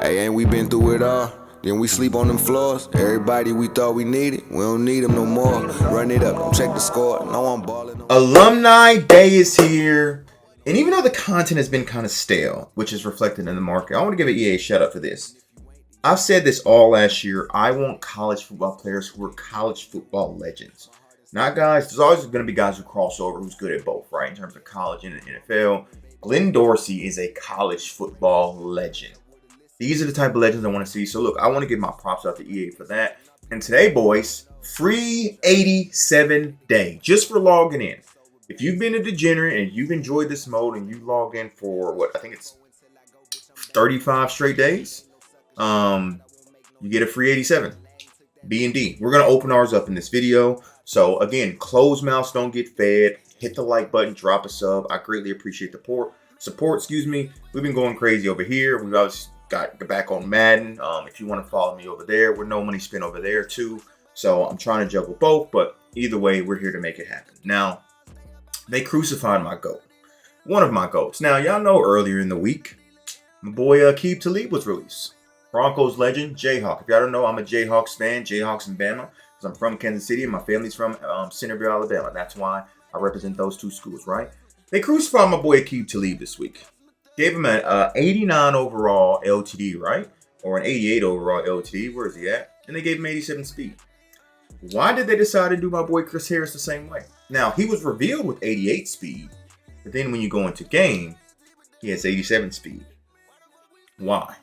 Hey, ain't we been through it all? Then we sleep on them floors. Everybody we thought we needed, we don't need them no more. Run it up, don't check the score. No, I'm balling. Alumni Day is here. And even though the content has been kind of stale, which is reflected in the market, I want to give an EA shout out for this. I've said this all last year. I want college football players who are college football legends. Not guys, there's always going to be guys who cross over who's good at both, right? In terms of college and the NFL. Glenn Dorsey is a college football legend. These are the type of legends I want to see. So look, I want to give my props out to EA for that. And today, boys, free 87 day just for logging in. If you've been a degenerate and you've enjoyed this mode and you log in for what I think it's 35 straight days, you get a free 87 B&D. We're going to open ours up in this video. So again, closed mouths don't get fed. Hit the like button, drop a sub. I greatly appreciate the support. We've been going crazy over here. We've obviously got back on Madden. If you want to follow me over there, we're no money spent over there too. So I'm trying to juggle both, but either way, we're here to make it happen. Now, they crucified my GOAT. One of my GOATs. Now, y'all know earlier in the week, my boy Aqib Talib was released. Broncos legend, Jayhawk. If y'all don't know, I'm a Jayhawks fan. Jayhawks in Bama. Because I'm from Kansas City and my family's from Centerville, Alabama. That's why I represent those two schools, right? They crucified my boy Aqib Talib this week. Gave him an 89 overall LTD, right? Or an 88 overall LTD. Where is he at? And they gave him 87 speed. Why did they decide to do my boy Chris Harris the same way? Now, he was revealed with 88 speed. But then when you go into game, he has 87 speed. Why?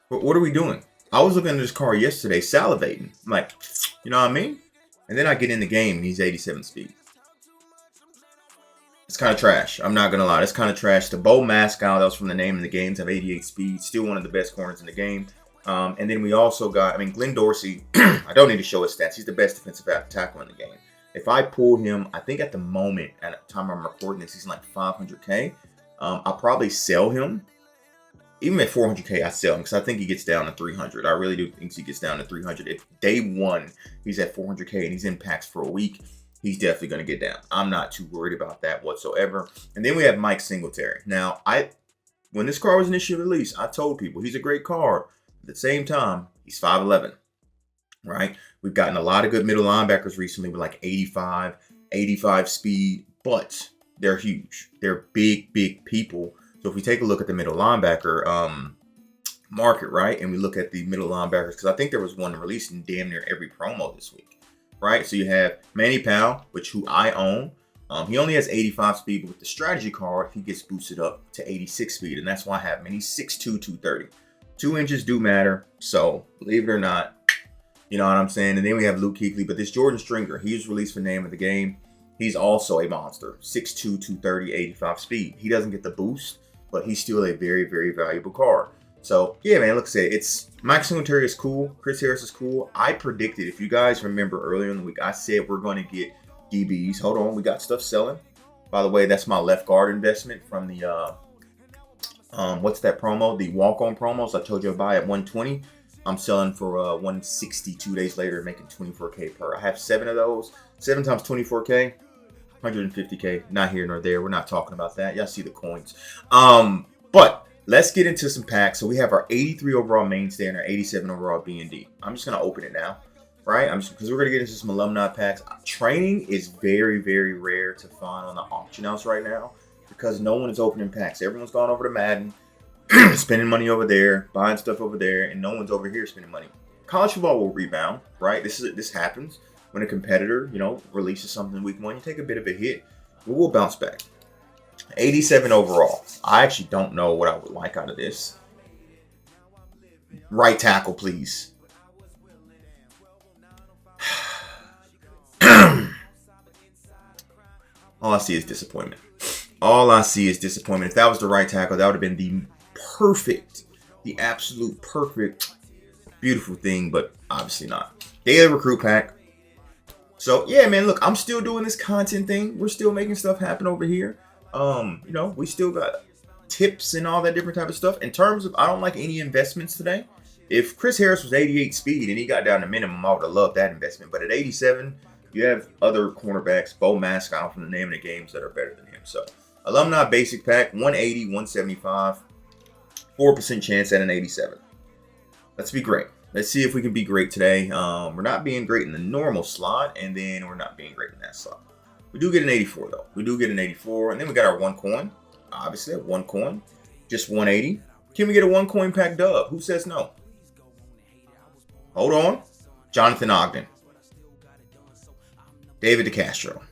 What are we doing? I was looking at this car yesterday, salivating. I'm like, you know what I mean? And then I get in the game and he's 87 speed. It's kind of trash. I'm not going to lie. It's kind of trash. The Bo Mascow, that was from the name of the games, have 88 speed. Still one of the best corners in the game. And then we also got, Glenn Dorsey. I don't need to show his stats. He's the best defensive tackle in the game. If I pull him, I think at the moment, at the time I'm recording this, he's like 500K. I'll probably sell him. Even at 400K, I sell him because I think he gets down to 300. I really do think he gets down to 300. If day one, he's at 400K and he's in packs for a week, he's definitely going to get down. I'm not too worried about that whatsoever. And then we have Mike Singletary. Now, when this car was initially released, I told people he's a great car. At the same time, he's 5'11", right? We've gotten a lot of good middle linebackers recently with like 85 speed, but they're huge. They're big people. So if we take a look at the middle linebacker market, right, and we look at the middle linebackers, because I think there was one released in damn near every promo this week, right? So you have Manny Powell, who I own. He only has 85 speed, but with the strategy card, he gets boosted up to 86 speed, and that's why I have him. And he's 6'2", 230. 2 inches do matter, so believe it or not, you know what I'm saying? And then we have Luke Kuechly, but this Jordan Stringer, he was released for name of the game. He's also a monster, 6'2", 230, 85 speed. He doesn't get the boost, but he's still a very, very valuable card. So, yeah, man, look, it's Mike Singletary is cool. Chris Harris is cool. I predicted, if you guys remember earlier in the week, I said we're going to get DBs. Hold on, we got stuff selling. By the way, that's my left guard investment from the, what's that promo? The walk-on promos I told you to buy at 120. I'm selling for 160 2 days later, making 24K per. I have 7 of those. 7 times 24K. 150K, not here nor there. We're not talking about that. Y'all see the coins. But let's get into some packs. So we have our 83 overall mainstay and our 87 overall B&D. I'm just gonna open it now, right? Because we're gonna get into some alumni packs. Training is very, very rare to find on the auction house right now because no one is opening packs. Everyone's gone over to Madden, spending money over there, buying stuff over there, and no one's over here spending money. College football will rebound, right? This happens. When a competitor, releases something week one, you take a bit of a hit, but we'll bounce back. 87 overall. I actually don't know what I would like out of this. Right tackle, please. All I see is disappointment. All I see is disappointment. If that was the right tackle, that would have been the absolute perfect, beautiful thing, but obviously not. Daily recruit pack. So, yeah, man, look, I'm still doing this content thing. We're still making stuff happen over here. We still got tips and all that different type of stuff. In terms of, I don't like any investments today. If Chris Harris was 88 speed and he got down to minimum, I would have loved that investment. But at 87, you have other cornerbacks, Bo Mascow from the name of the games, that are better than him. So, Alumni Basic Pack, 180, 175, 4% chance at an 87. Let's be great. Let's see if we can be great today. We're not being great in the normal slot, and then we're not being great in that slot. We do get an 84, though. We do get an 84, and then we got our 1 coin. Obviously, 1 coin. Just 180. Can we get a 1 coin pack dub? Who says no? Hold on. Jonathan Ogden. David DeCastro.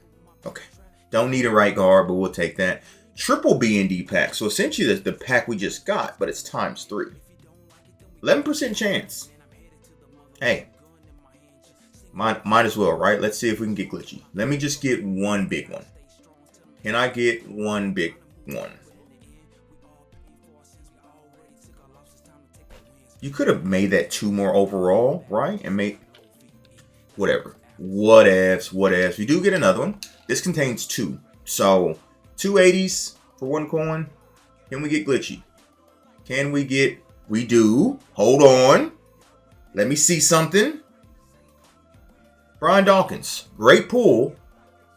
Okay. Don't need a right guard, but we'll take that. Triple B&D pack. So essentially, that's the pack we just got, but it's times 3. 11% chance. Hey. Might as well, right? Let's see if we can get glitchy. Let me just get one big one. Can I get one big one? You could have made that 2 more overall, right? And made whatever. Whatevs. We do get another one. This contains 2. So 2 80s for 1 coin. Can we get glitchy? Can we get... We do. Hold on. Let me see something. Brian Dawkins. Great pull.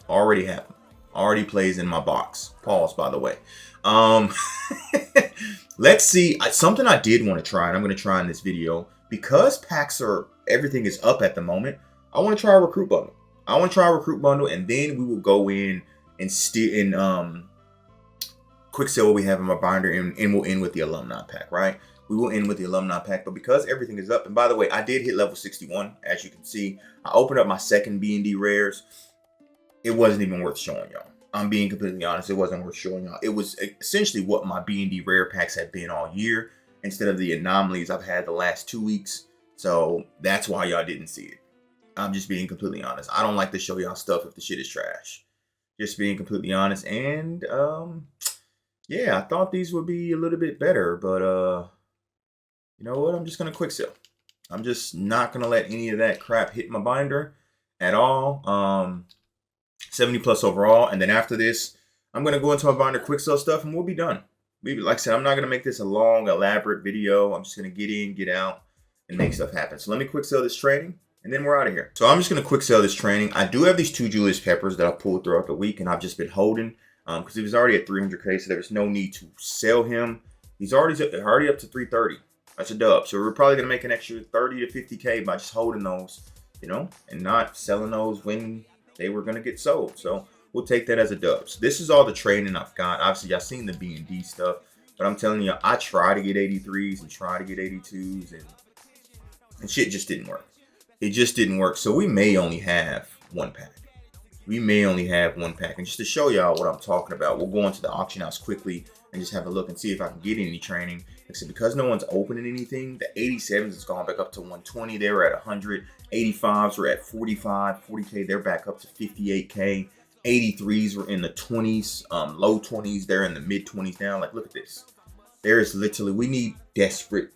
Already have him. Already plays in my box. Pause, by the way. Let's see. Something I did want to try, and I'm going to try in this video. Because packs are... Everything is up at the moment. I want to try a recruit bundle. And then we will go in and steal in quick sell what we have in my binder, and we'll end with the alumni pack, right? We will end with the alumni pack, but because everything is up, and by the way, I did hit level 61, as you can see. I opened up my second B&D rares. It wasn't even worth showing y'all. I'm being completely honest. It wasn't worth showing y'all. It was essentially what my B&D rare packs have been all year, instead of the anomalies I've had the last 2 weeks. So that's why y'all didn't see it. I'm just being completely honest. I don't like to show y'all stuff if the shit is trash. Just being completely honest. And, yeah, I thought these would be a little bit better. But, you know what? I'm just going to quick sell. I'm just not going to let any of that crap hit my binder at all. 70 plus overall. And then after this, I'm going to go into my binder quick sell stuff, and we'll be done. Like I said, I'm not going to make this a long, elaborate video. I'm just going to get in, get out, and make stuff happen. So let me quick sell this training. And then we're out of here. So I'm just going to quick sell this training. I do have these 2 Julius Peppers that I pulled throughout the week, and I've just been holding because he was already at 300K, so there's no need to sell him. He's already up to 330. That's a dub. So we're probably going to make an extra 30 to 50K by just holding those, you know, and not selling those when they were going to get sold. So we'll take that as a dub. So this is all the training I've got. Obviously, y'all seen the B&D stuff, but I'm telling you, I try to get 83s and try to get 82s, and shit just didn't work. It just didn't work. So we may only have 1 pack. And just to show y'all what I'm talking about, we'll go into the auction house quickly and just have a look and see if I can get any training. Like I said, because no one's opening anything, the 87s has gone back up to 120. They were at 100. 85s were at 45, 40K. They're back up to 58K. 83s were in the 20s, low 20s. They're in the mid 20s now. Like, look at this. There is literally, we need desperate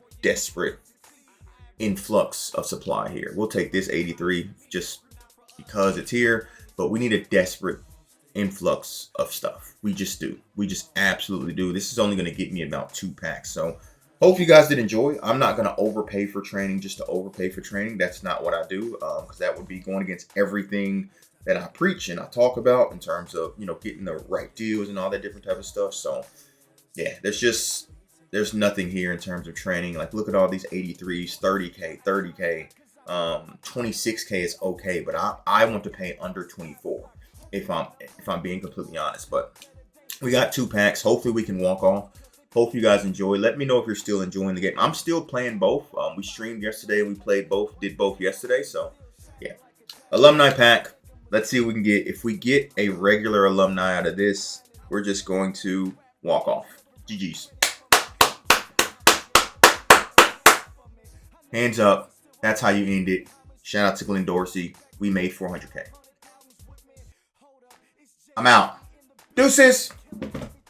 influx of supply here. We'll take this 83 just because it's here, but we need a desperate influx of stuff. We just do. We just absolutely do. This is only going to get me about 2 packs. So hope you guys did enjoy. I'm not going to overpay for training just to overpay for training. That's not what I do, because that would be going against everything that I preach and I talk about in terms of, you know, getting the right deals and all that different type of stuff. So yeah, there's nothing here in terms of training. Like, look at all these 83s, 30K, 26K is okay, but I want to pay under 24 if I'm being completely honest. But we got 2 packs. Hopefully we can walk off. Hope you guys enjoy. Let me know if you're still enjoying the game. I'm still playing both. We streamed yesterday. We played both. Did both yesterday. So yeah, alumni pack. Let's see what we can get. If we get a regular alumni out of this, we're just going to walk off. GG's. Hands up. That's how you end it. Shout out to Glenn Dorsey. We made 400K. I'm out. Deuces.